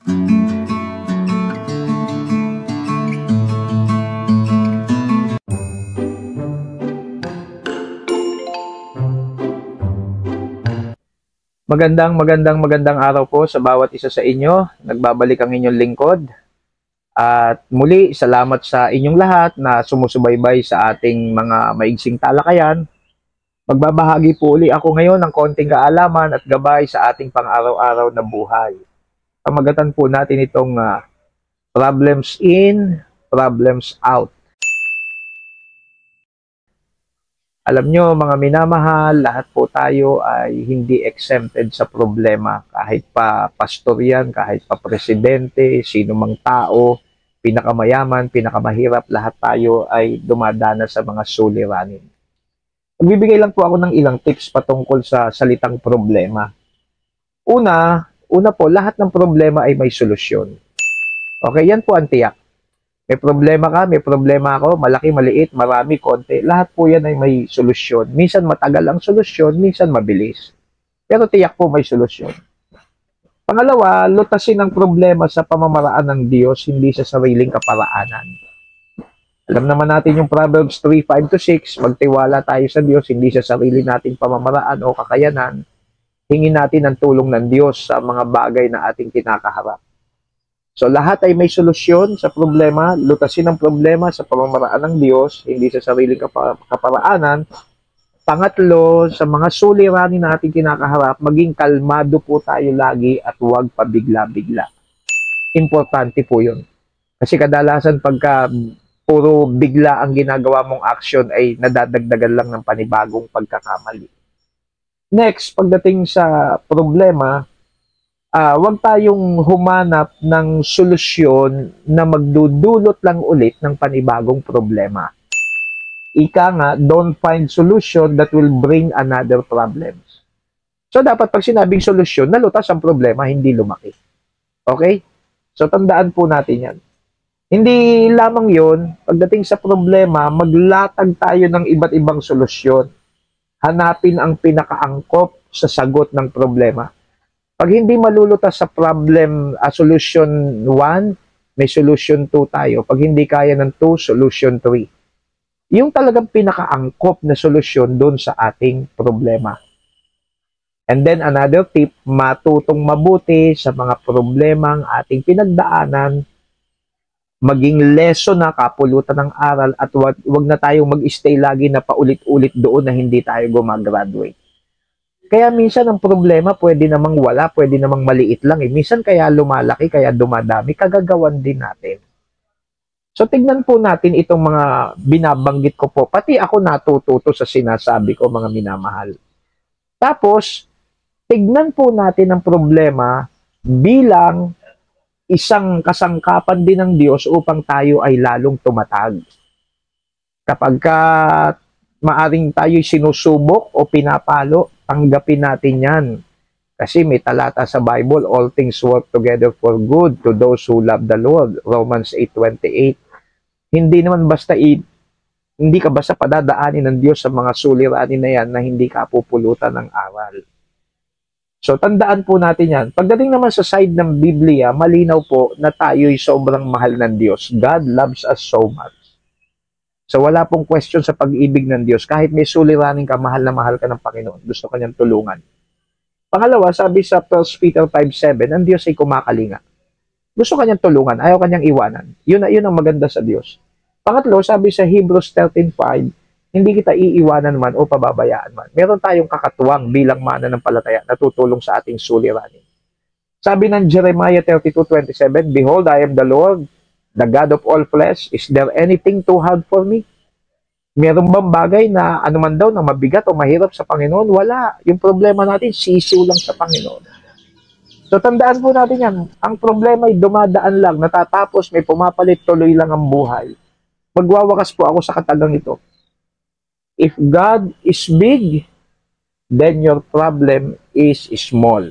Magandang araw po sa bawat isa sa inyo. Nagbabalik ang inyong lingkod. At muli, salamat sa inyong lahat na sumusubaybay sa ating mga maigsing talakayan. Magbabahagi po uli ako ngayon ng konting kaalaman at gabay sa ating pang-araw-araw na buhay. Pamagatan po natin itong problems in, problems out. Alam nyo mga minamahal, lahat po tayo ay hindi exempted sa problema. Kahit pa pastor yan, kahit pa presidente, sino mang tao, pinakamayaman, pinakamahirap, lahat tayo ay dumadana sa mga suliranin. Magbibigay lang po ako ng ilang tips patungkol sa salitang problema. Una po, lahat ng problema ay may solusyon. Okay, yan po ang tiyak. May problema ka, may problema ako, malaki, maliit, marami, konti. Lahat po yan ay may solusyon. Minsan matagal ang solusyon, minsan mabilis. Pero tiyak po may solusyon. Pangalawa, lutasin ang problema sa pamamaraan ng Diyos, hindi sa sariling kaparaanan. Alam naman natin yung Proverbs 3:5-6, magtiwala tayo sa Diyos, hindi sa sarili nating pamamaraan o kakayanan. Hingin natin ang tulong ng Diyos sa mga bagay na ating kinakaharap. So lahat ay may solusyon sa problema, lutasin ang problema sa pamamaraan ng Diyos, hindi sa sariling kaparaanan. Pangatlo, sa mga suliranin na ating kinakaharap, maging kalmado po tayo lagi at huwag pabigla-bigla. Importante po yun. Kasi kadalasan pagka puro bigla ang ginagawa mong action ay nadadagdagan lang ng panibagong pagkakamali. Next, pagdating sa problema, huwag tayong humanap ng solusyon na magdudulot lang ulit ng panibagong problema. Ika nga, don't find solution that will bring another problem. So, dapat pag sinabing solusyon, nalutas ang problema, hindi lumaki. Okay? So, tandaan po natin yan. Hindi lamang yon, pagdating sa problema, maglatag tayo ng iba't ibang solusyon. Hanapin ang pinakaangkop sa sagot ng problema. Pag hindi malulutas sa problem, solution 1, may solution 2 tayo. Pag hindi kaya ng 2, solution 3. Yung talagang pinakaangkop na solusyon doon sa ating problema. And then another tip, matutong mabuti sa mga problemang ating pinagdaanan, maging lesson na kapulutan ng aral at wag na tayong mag-stay lagi na paulit-ulit doon na hindi tayo gumagraduate. Kaya minsan ang problema pwede namang wala, pwede namang maliit lang. Minsan kaya lumalaki, kaya dumadami, kagagawan din natin. So tignan po natin itong mga binabanggit ko po. Pati ako natututo sa sinasabi ko mga minamahal. Tapos, tignan po natin ang problema bilang isang kasangkapan din ng Diyos upang tayo ay lalong tumatag. Kapag maaring tayo'y sinusubok o pinapalo, tanggapin natin yan. Kasi may talata sa Bible, all things work together for good to those who love the Lord. Romans 8:28. Hindi naman basta hindi ka basta padadaanin ng Diyos sa mga suliranin na yan na hindi ka pupulutan ng aral. So, tandaan po natin yan. Pagdating naman sa side ng Biblia, malinaw po na tayo'y sobrang mahal ng Diyos. God loves us so much. So, wala pong question sa pag-ibig ng Diyos. Kahit may suliranin ka, mahal na mahal ka ng Panginoon. Gusto ka niyang tulungan. Pangalawa, sabi sa 1 Peter 5:7, ang Diyos ay kumakalinga. Gusto ka niyang tulungan, ayaw ka niyang iwanan. Yun ang maganda sa Diyos. Pangatlo, sabi sa Hebrews 13:5, hindi kita iiwanan man o pababayaan man. Meron tayong kakatuwang bilang mananampalataya na tutulong sa ating suliranin. Sabi ng Jeremiah 32:27, behold, I am the Lord, the God of all flesh, is there anything too hard for me? Meron bang bagay na anuman daw na mabigat o mahirap sa Panginoon? Wala. Yung problema natin, sisiw lang sa Panginoon. So tandaan po natin yan. Ang problema ay dumadaan lang, natatapos, may pumapalit, tuloy lang ang buhay. Magwawakas po ako sa katagang ito. If God is big, then your problem is small.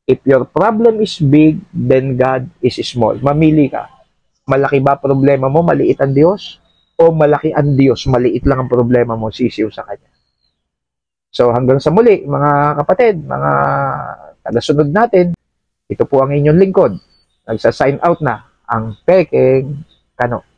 If your problem is big, then God is small. Mamili ka. Malaki ba problema mo, maliit ang Diyos? O malaki ang Diyos, maliit lang ang problema mo, sisiw sa Kanya? So hanggang sa muli, mga kapatid, mga tagasunod natin, ito po ang inyong lingkod, Nagsa-sign out na ang Peking Kano.